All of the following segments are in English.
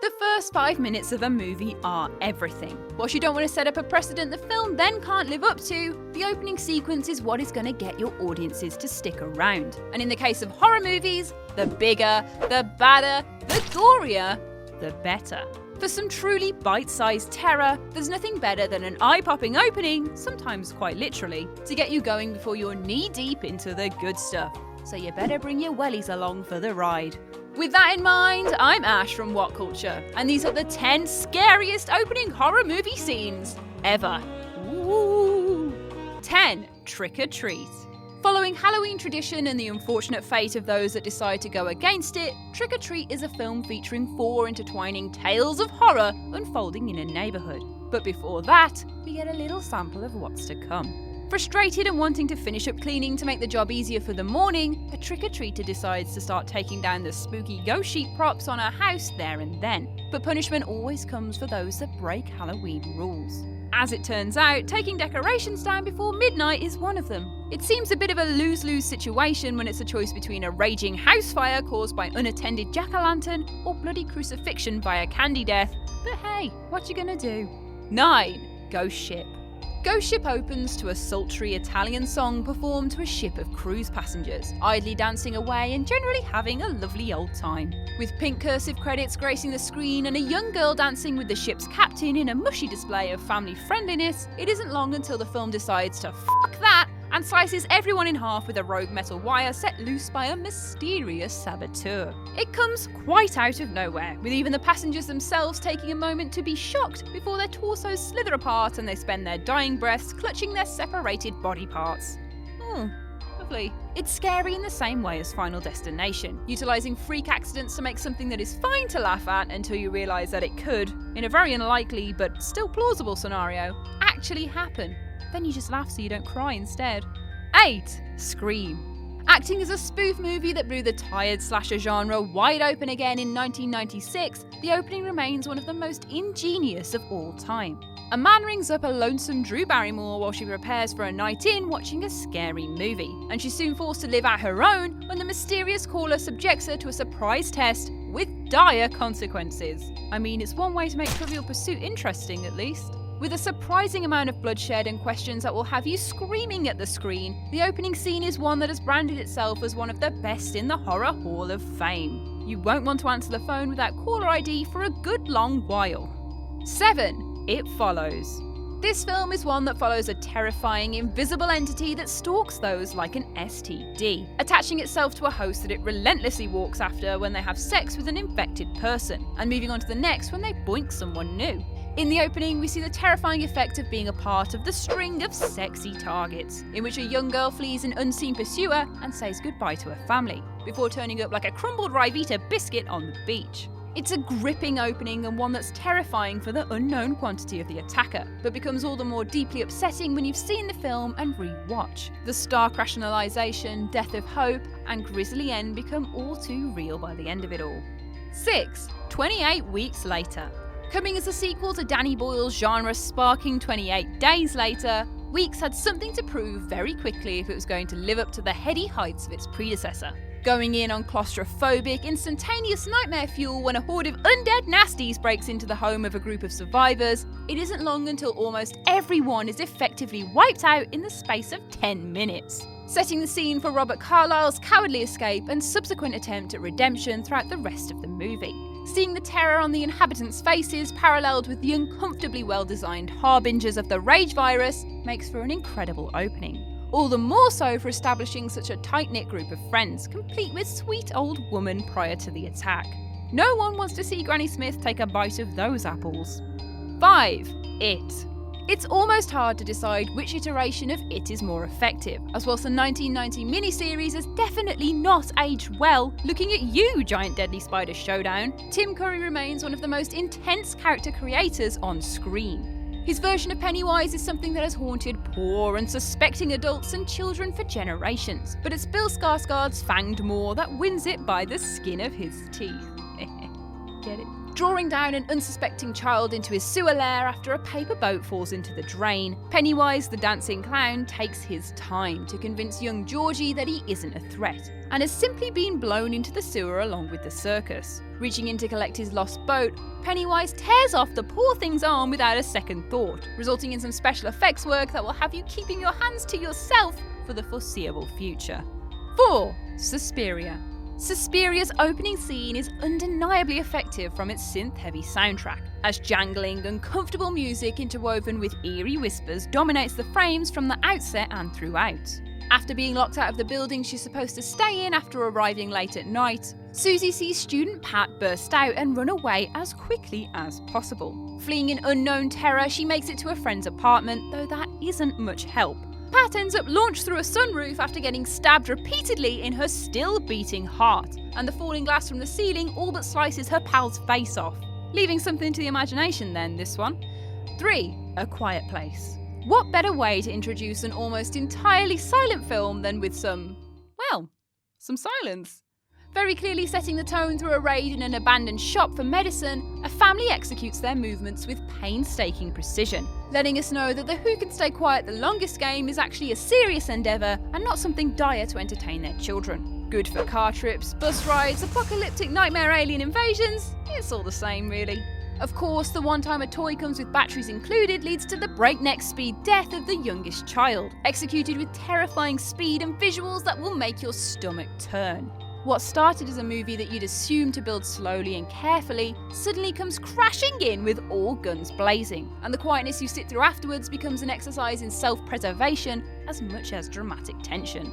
The first 5 minutes of a movie are everything. Whilst you don't want to set up a precedent the film then can't live up to, the opening sequence is what is going to get your audiences to stick around. And in the case of horror movies, the bigger, the badder, the gorier, the better. For some truly bite-sized terror, there's nothing better than an eye-popping opening, sometimes quite literally, to get you going before you're knee-deep into the good stuff. So you better bring your wellies along for the ride. With that in mind, I'm Ash from What Culture, and these are the 10 scariest opening horror movie scenes ever. Ooh. 10. Trick or Treat. Following Halloween tradition and the unfortunate fate of those that decide to go against it, Trick or Treat is a film featuring 4 intertwining tales of horror unfolding in a neighbourhood. But before that, we get a little sample of what's to come. Frustrated and wanting to finish up cleaning to make the job easier for the morning, a trick-or-treater decides to start taking down the spooky ghost sheet props on her house there and then. But punishment always comes for those that break Halloween rules. As it turns out, taking decorations down before midnight is one of them. It seems a bit of a lose-lose situation when it's a choice between a raging house fire caused by unattended jack-o'-lantern or bloody crucifixion via candy death. But hey, what you gonna do? 9. Ghost Ship. Ghost Ship opens to a sultry Italian song performed to a ship of cruise passengers, idly dancing away and generally having a lovely old time. With pink cursive credits gracing the screen and a young girl dancing with the ship's captain in a mushy display of family friendliness, it isn't long until the film decides to fuck that and slices everyone in half with a rogue metal wire set loose by a mysterious saboteur. It comes quite out of nowhere, with even the passengers themselves taking a moment to be shocked before their torsos slither apart and they spend their dying breaths clutching their separated body parts. Lovely. It's scary in the same way as Final Destination, utilising freak accidents to make something that is fine to laugh at until you realise that it could, in a very unlikely but still plausible scenario, actually happen. Then you just laugh so you don't cry instead. 8. Scream. Acting as a spoof movie that blew the tired slasher genre wide open again in 1996, the opening remains one of the most ingenious of all time. A man rings up a lonesome Drew Barrymore while she prepares for a night in watching a scary movie, and she's soon forced to live out her own when the mysterious caller subjects her to a surprise test with dire consequences. I mean, it's one way to make Trivial Pursuit interesting, at least. With a surprising amount of bloodshed and questions that will have you screaming at the screen, the opening scene is one that has branded itself as one of the best in the Horror Hall of Fame. You won't want to answer the phone without caller ID for a good long while. 7. It Follows. This film is one that follows a terrifying, invisible entity that stalks those like an STD, attaching itself to a host that it relentlessly walks after when they have sex with an infected person, and moving on to the next when they boink someone new. In the opening, we see the terrifying effect of being a part of the string of sexy targets, in which a young girl flees an unseen pursuer and says goodbye to her family, before turning up like a crumbled Ryvita biscuit on the beach. It's a gripping opening and one that's terrifying for the unknown quantity of the attacker, but becomes all the more deeply upsetting when you've seen the film and re-watch. The stark rationalisation, death of hope, and grisly end become all too real by the end of it all. 6. 28 Weeks Later. Coming as a sequel to Danny Boyle's genre-sparking 28 Days Later, Weeks had something to prove very quickly if it was going to live up to the heady heights of its predecessor. Going in on claustrophobic, instantaneous nightmare fuel when a horde of undead nasties breaks into the home of a group of survivors, it isn't long until almost everyone is effectively wiped out in the space of 10 minutes. Setting the scene for Robert Carlyle's cowardly escape and subsequent attempt at redemption throughout the rest of the movie. Seeing the terror on the inhabitants' faces paralleled with the uncomfortably well-designed harbingers of the rage virus makes for an incredible opening. All the more so for establishing such a tight-knit group of friends, complete with sweet old woman prior to the attack. No one wants to see Granny Smith take a bite of those apples. 5. It. It's almost hard to decide which iteration of It is more effective, as whilst the 1990 miniseries has definitely not aged well, looking at you, Giant Deadly Spider Showdown, Tim Curry remains one of the most intense character creators on screen. His version of Pennywise is something that has haunted poor, unsuspecting adults and children for generations, but it's Bill Skarsgård's fanged maw that wins it by the skin of his teeth. Get it? Drawing down an unsuspecting child into his sewer lair after a paper boat falls into the drain, Pennywise the dancing clown takes his time to convince young Georgie that he isn't a threat, and has simply been blown into the sewer along with the circus. Reaching in to collect his lost boat, Pennywise tears off the poor thing's arm without a second thought, resulting in some special effects work that will have you keeping your hands to yourself for the foreseeable future. 4. Suspiria. Suspiria's opening scene is undeniably effective from its synth-heavy soundtrack, as jangling, uncomfortable music interwoven with eerie whispers dominates the frames from the outset and throughout. After being locked out of the building she's supposed to stay in after arriving late at night, Susie sees student Pat burst out and run away as quickly as possible. Fleeing in unknown terror, she makes it to a friend's apartment, though that isn't much help. Pat ends up launched through a sunroof after getting stabbed repeatedly in her still beating heart, and the falling glass from the ceiling all but slices her pal's face off. Leaving something to the imagination then, this one. 3. A Quiet Place. What better way to introduce an almost entirely silent film than with some silence? Very clearly setting the tone through a raid in an abandoned shop for medicine, a family executes their movements with painstaking precision, letting us know that the who can stay quiet the longest game is actually a serious endeavour and not something dire to entertain their children. Good for car trips, bus rides, apocalyptic nightmare alien invasions, it's all the same really. Of course, the one time a toy comes with batteries included leads to the breakneck speed death of the youngest child, executed with terrifying speed and visuals that will make your stomach turn. What started as a movie that you'd assume to build slowly and carefully suddenly comes crashing in with all guns blazing, and the quietness you sit through afterwards becomes an exercise in self-preservation as much as dramatic tension.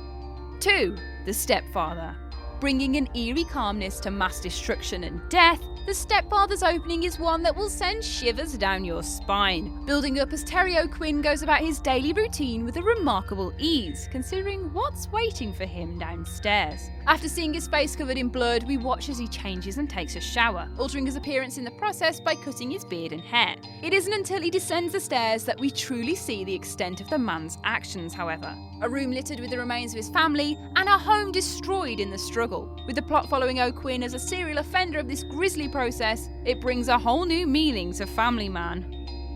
2. The Stepfather. Bringing an eerie calmness to mass destruction and death, The Stepfather's opening is one that will send shivers down your spine, building up as Terry O'Quinn goes about his daily routine with a remarkable ease, considering what's waiting for him downstairs. After seeing his face covered in blood, we watch as he changes and takes a shower, altering his appearance in the process by cutting his beard and hair. It isn't until he descends the stairs that we truly see the extent of the man's actions, however. A room littered with the remains of his family, and a home destroyed in the struggle. With the plot following O'Quinn as a serial offender of this grisly process, it brings a whole new meaning to Family Man.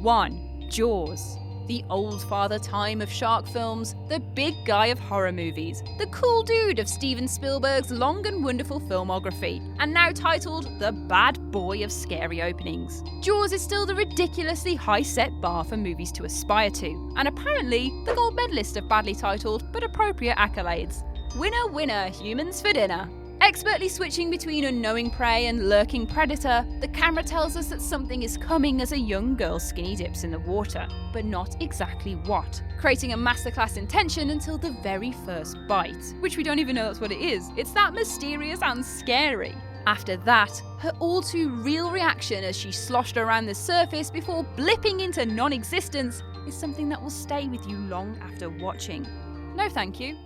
1. Jaws. The old father time of shark films, the big guy of horror movies, the cool dude of Steven Spielberg's long and wonderful filmography, and now titled the bad boy of scary openings. Jaws is still the ridiculously high-set bar for movies to aspire to, and apparently the gold medalist of badly titled but appropriate accolades. Winner, winner, humans for dinner. Expertly switching between unknowing prey and lurking predator, the camera tells us that something is coming as a young girl skinny dips in the water, but not exactly what, creating a masterclass in tension until the very first bite, which we don't even know that's what it is. It's that mysterious and scary. After that, her all too real reaction as she sloshed around the surface before blipping into non-existence is something that will stay with you long after watching. No thank you.